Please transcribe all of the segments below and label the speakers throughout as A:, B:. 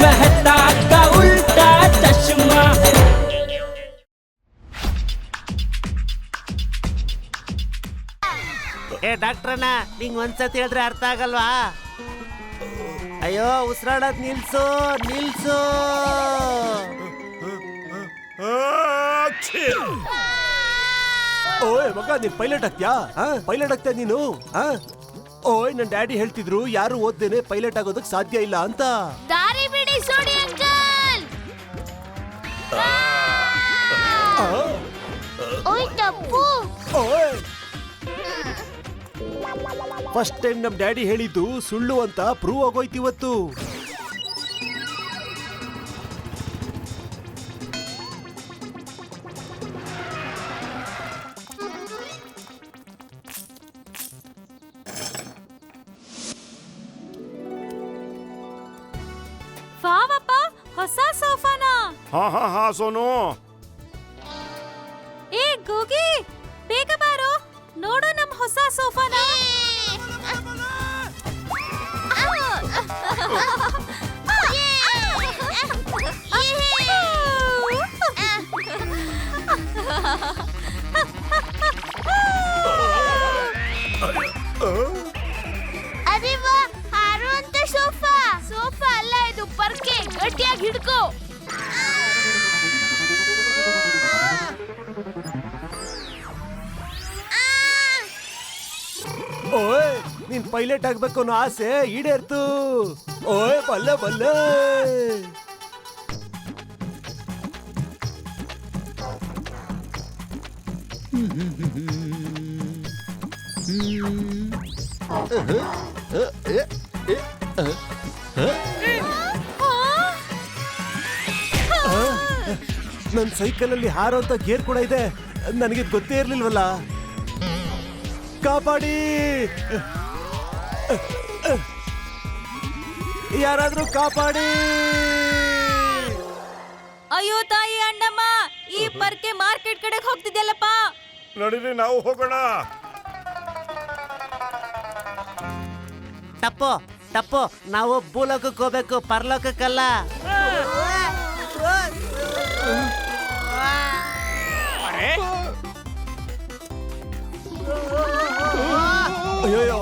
A: मेहता का उल्टा चश्मा।
B: ಡಾಕ್ಟ್ರಣ್ಣ ನಿಂಗ್ ಒಂದ್ಸತಿ ಹೇಳಿದ್ರೆ ಅರ್ಥ ಆಗಲ್ವಾ? ಅಯ್ಯೋ ಉಸಿರಾಡೋದ್ ನಿಲ್ಸು ನಿಲ್ಸು.
C: ಓಯ್ ಮಗ, ನೀನ್ ಪೈಲಟ್ ಆಗ್ತೀಯಾ? ಪೈಲಟ್ ಆಗ್ತೀಯ ನೀನು? ಓಯ್, ನನ್ ಡ್ಯಾಡಿ ಹೇಳ್ತಿದ್ರು ಯಾರು ಓದ್ದೇನೆ ಪೈಲಟ್ ಆಗೋದಕ್ ಸಾಧ್ಯ ಇಲ್ಲ ಅಂತ.
D: ದಾರಿ ಬಿಡಿ ಸೋಡಿ ಅಂಕಲ್. ಓಯ್ ತಪ್ಪು.
C: ಓಯ್, ಫಸ್ಟ್ ಟೈಮ್ ನಮ್ ಡ್ಯಾಡಿ ಹೇಳಿದ್ದು ಸುಳ್ಳು ಅಂತ ಪ್ರೂವ್ ಆಗೋಯ್ತು ಇವತ್ತು.
E: ವಾವಪ್ಪ, ಹೊಸ ಸೋಫಾನಾ?
F: ಹಾ ಸೋನು.
E: ಏ ಗೋಗಿ, ಬೇಗ ಬಾರೋ, ನೋಡು ನಮ್ ಹೊಸ ಸೋಫಾನ.
D: ಅರೆ ವಾ, ಹಾರುವಂತ ಸೋಫಾ. ಸೋಫಾ ಅಲ್ಲ ಇದು, ಪರ್ಕೆ. ಗಟ್ಟಿಯಾಗಿ ಹಿಡ್ಕೋ.
C: ಓಯ್, ನೀನ್ ಪೈಲಟ್ ಆಗ್ಬೇಕು ಅನ್ನೋ ಆಸೆ ಈಡೇರ್ತು. ಓಯ್ ಬಲ್ಲೆ ಬಲ್ಲೆ. ನನ್ ಸೈಕಲ್ ಅಲ್ಲಿ ಹಾರೋಂತ ಗೇರ್ ಕೂಡ ಇದೆ. ನನಗೆ ಗೊತ್ತೇ ಇರ್ಲಿಲ್ವಲ್ಲ. ಕಾಪಾಡಿ, ಯಾರಾದ್ರೂ ಕಾಪಾಡಿ.
E: ಅಯ್ಯೋ ತಾಯಿ ಅಣ್ಣಮ್ಮ, ಈ ಪರ್ಕೆ ಮಾರ್ಕೆಟ್ ಕಡೆಗೆ ಹೋಗ್ತಿದ್ಯಲ್ಲಪ್ಪ.
F: ನಡೀರಿ ನಾವು ಹೋಗೋಣ.
B: ತಪ್ಪು ತಪ್ಪು, ನಾವು ಭೂಲೋಕಕ್ಕೆ ಹೋಗ್ಬೇಕು, ಪರಲೋಕಕ್ಕಲ್ಲ.
C: ಅಯ್ಯೋ,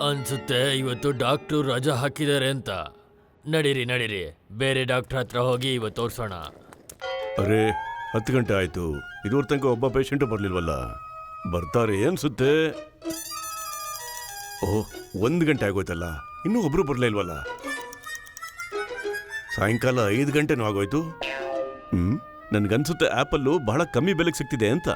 G: ಅನ್ಸುತ್ತೆ ಇವತ್ತು ಡಾಕ್ಟ್ರು ರಜಾ ಹಾಕಿದ್ದಾರೆ ಅಂತ. ನಡೀರಿ ನಡೀರಿ, ಬೇರೆ ಡಾಕ್ಟರ್ ಹತ್ರ ಹೋಗಿ ಇವತ್ತು ತೋರ್ಸೋಣ.
F: ಅರೆ 10 ಗಂಟೆ ಆಯ್ತು, ಇದುವರೆ ತನಕ ಒಬ್ಬ ಪೇಷಂಟ್ ಬರ್ಲಿಲ್ವಲ್ಲ. ಬರ್ತಾರೆ ಅನ್ಸುತ್ತೆ. ಓಹ್, 1 ಗಂಟೆ ಆಗೋಯ್ತಲ್ಲ, ಇನ್ನೂ ಒಬ್ರು ಬರ್ಲೇ ಇಲ್ವಲ್ಲ. ಸಾಯಂಕಾಲ 5 ಗಂಟೆನೂ ಆಗೋಯ್ತು. ನನ್ಗನ್ಸುತ್ತೆ ಆಪಲ್ಲು ಬಹಳ ಕಮ್ಮಿ ಬೆಲೆಗೆ ಸಿಗ್ತಿದೆ ಅಂತ.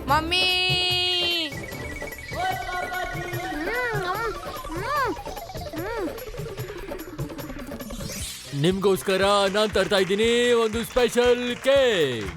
E: ಮಮ್ಮಿ,
G: ನಿಮ್ಗೋಸ್ಕರ ನಾನ್ ತರ್ತಾ ಇದ್ದೀನಿ ಒಂದು special cake.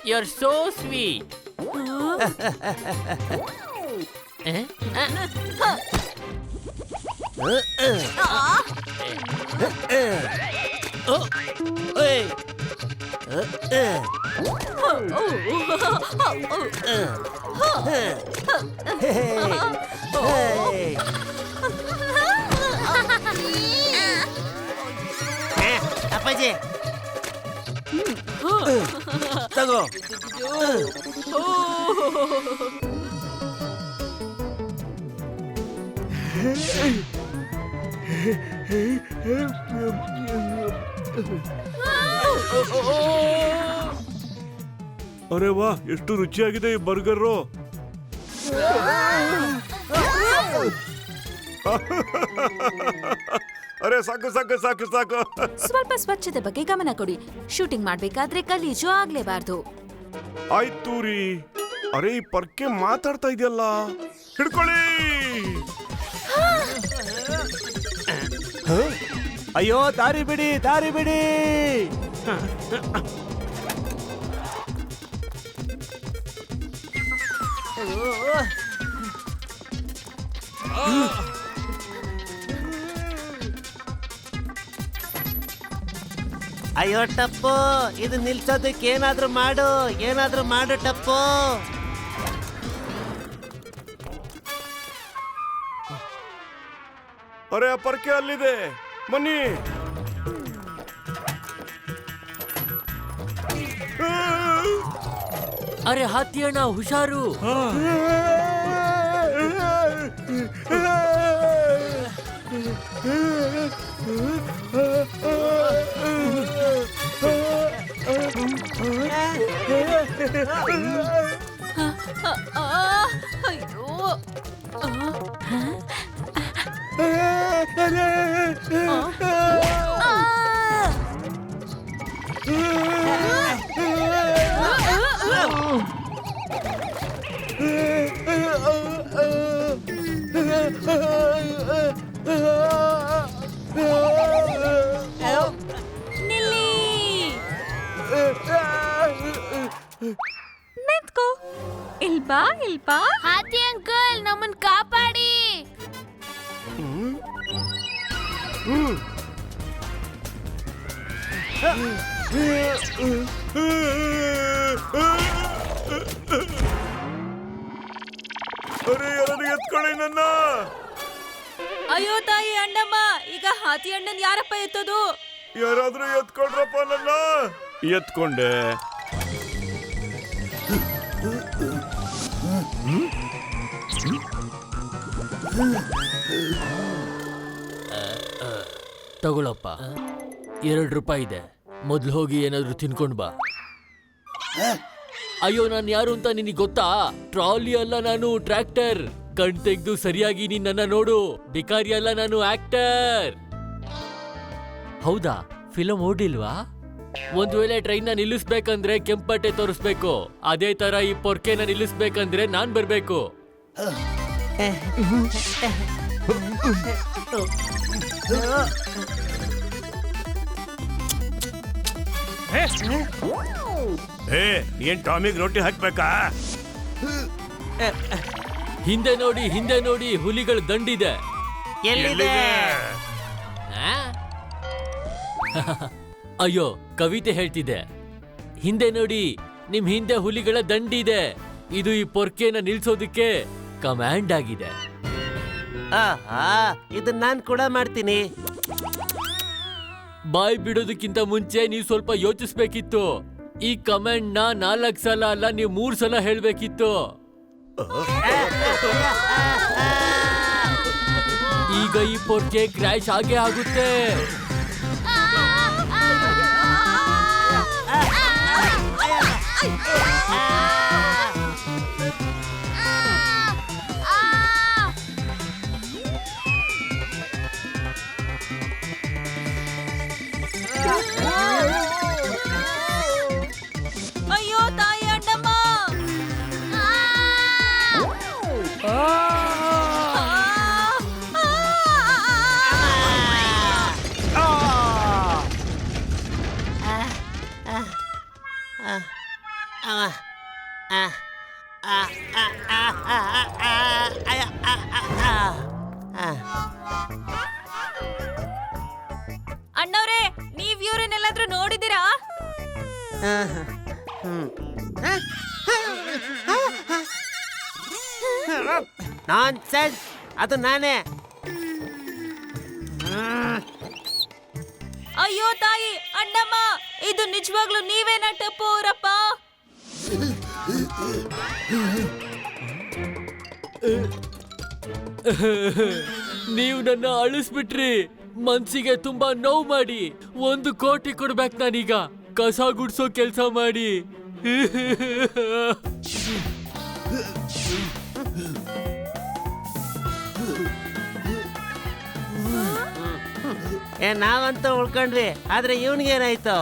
G: You're so sweet.
B: ಅಪ್ಪಾಜಿ ತಗೋ.
F: ಅರೆ ವಾ, ಎಷ್ಟು ರುಚಿಯಾಗಿದೆ ಈ ಬರ್ಗರು. ಅರೆ ಸಾಕು ಸಾಕು ಸಾಕು ಸಾಕು.
E: ಸ್ವಲ್ಪ ಸ್ವಚ್ಛತೆ ಬಗ್ಗೆ ಗಮನ ಕೊಡಿ. ಶೂಟಿಂಗ್ ಮಾಡ್ಬೇಕಾದ್ರೆ ಗಲೀಜು ಆಗ್ಲೇಬಾರ್ದು.
F: ಆಯ್ತು ರೀ. ಅರೆ ಈ ಪರ್ಕೆ ಮಾತಾಡ್ತಾ ಇದೆಯಲ್ಲ, ಹಿಡ್ಕೊಳ್ಳಿ.
C: ಅಯ್ಯೋ ದಾರಿ ಬಿಡಿ, ದಾರಿ ಬಿಡಿ.
B: ಅಯ್ಯೋ ಟಪ್ಪು, ಇದು ನಿಲ್ಸೋದಕ್ಕೆ ಏನಾದ್ರೂ ಮಾಡು ಟಪ್ಪು.
F: ಅರೆ ಆ ಪರ್ಕೆ ಅಲ್ಲಿದೆ, ಬನ್ನಿ.
G: ಅರೆ ಹಾತಿ ಅಣ್ಣ, ಹುಷಾರು.
E: ಅಯ್ಯೋ, ನಿಲ್ಲಿ. ನಿಂತ್ಕೋ. ಇಲ್ಬಾ.
D: ಹಾತಿ ಅಂಕಲ್ ನಮ್ಮನ್ ಕಾಪಾಡಿ.
F: ಅರೆ ಯಾರು ಎತ್ಕೊಳ್ಳಿ ನನ್ನ.
E: ಅಯ್ಯೋ ತಾಯಿ ಅಣ್ಣಮ್ಮ, ಈಗ ಹಾತಿ ಅಣ್ಣನ್ ಯಾರಪ್ಪ ಎತ್ತೋದು?
F: ಯಾರಾದ್ರೂ ಎತ್ಕೊಂಡ್ರಪ್ಪ ನನ್ನ. ಎತ್ಕೊಂಡೆ.
G: ತಗೊಳಪ್ಪ, 2 ರೂಪಾಯಿ ಇದೆ. ಮೊದ್ಲು ಹೋಗಿ ಏನಾದ್ರು ತಿನ್ಕೊಂಡ್ ಬಾ. ಅಯ್ಯೋ, ನಾನು ಯಾರು ಅಂತ ನಿನಗೆ ಗೊತ್ತಾ? ಟ್ರಾಲಿ ಅಲ್ಲ, ನಾನು ಟ್ರ್ಯಾಕ್ಟರ್. ಕಣ್ ತೆಗ್ದು ಸರಿಯಾಗಿ ನೀನ್ ನನ್ನ ನೋಡು. ಬಿಕಾರಿ ಅಲ್ಲ, ನಾನು ಆಕ್ಟರ್. ಹೌದಾ, ಫಿಲಂ ಓಡಿಲ್ವಾ? ಒಂದ್ ವೇಳೆ ಟ್ರೈನ್ ನ ನಿಲ್ಲಿಸ್ಬೇಕಂದ್ರೆ ಕೆಂಪಟ್ಟೆ ತೋರಿಸ್ಬೇಕು. ಅದೇ ತರ ಈ ಪೊರ್ಕೆನ ನಿಲ್ಲಿಸ್ಬೇಕಂದ್ರೆ ನಾನ್ ಬರ್ಬೇಕು.
F: ಏನ್ ಟಾಮಿಗ್ ರೊಟ್ಟಿ ಹಾಕ್ಬೇಕಾ?
G: ಹಿಂದೆ ನೋಡಿ, ಹುಲಿಗಳ ದಂಡಿದೆ.
B: ಎಲ್ಲಿದೆ?
G: ಅಯ್ಯೋ, ಕವಿತೆ ಹೇಳ್ತಿದ್ದೆ. ಹಿಂದೆ ನೋಡಿ, ನಿಮ್ ಹಿಂದೆ ಹುಲಿಗಳ ದಂಡಿದೆ. ಇದು ಈ ಪೊರ್ಕೆನ ನಿಲ್ಸೋದಕ್ಕೆ ಕಮಾಂಡ್ ಆಗಿದೆ.
B: ಇದನ್ನ ನಾನ್ ಕೂಡ ಮಾಡ್ತೀನಿ.
G: ಬಾಯ್ ಬಿಡೋದಕ್ಕಿಂತ ಮುಂಚೆ ನೀವು ಸ್ವಲ್ಪ ಯೋಚಿಸ್ಬೇಕಿತ್ತು. ಈ ಕಮೆಂಟ್ ನ 4 ಸಲ ಅಲ್ಲ, ನೀವು 3 ಸಲ ಹೇಳ್ಬೇಕಿತ್ತು. ಈಗ ಈ ಪೊರ್ಕೆ ಕ್ರ್ಯಾಶ್ ಆಗೇ ಆಗುತ್ತೆ.
E: ಅಯ್ಯೋ ತಾಯಿ ಅಣ್ಣಮ್ಮ. ಅಣ್ಣವ್ರೆ, ನೀವ್ ಇವ್ರನ್ನೆಲ್ಲಾದ್ರೂ ನೋಡಿದಿರಾ?
B: ನಾನ್ಸೆನ್ಸ್, ಅದು ನಾನೇ.
E: ಅಯ್ಯೋ ತಾಯಿ ಅಣ್ಣಮ್ಮ, ಇದು ನಿಜವಾಗ್ಲೂ ನೀವೇನಾ ಟಪ್ಪು ಅವರಪ್ಪ?
G: ನೀವು ನನ್ನ ಅಳಿಸ್ಬಿಟ್ರಿ, ಮನ್ಸಿಗೆ ತುಂಬಾ ನೋವು ಮಾಡಿ 1 ಕೋಟಿ ಕೊಡ್ಬೇಕು ನಾನೀಗ ಕಸ ಗುಡ್ಸೋ ಕೆಲ್ಸ ಮಾಡಿ.
B: ನಾವಂತೂ ಉಳ್ಕೊಂಡ್ವಿ, ಆದ್ರೆ ಇವನಿಗೇನಾಯ್ತು?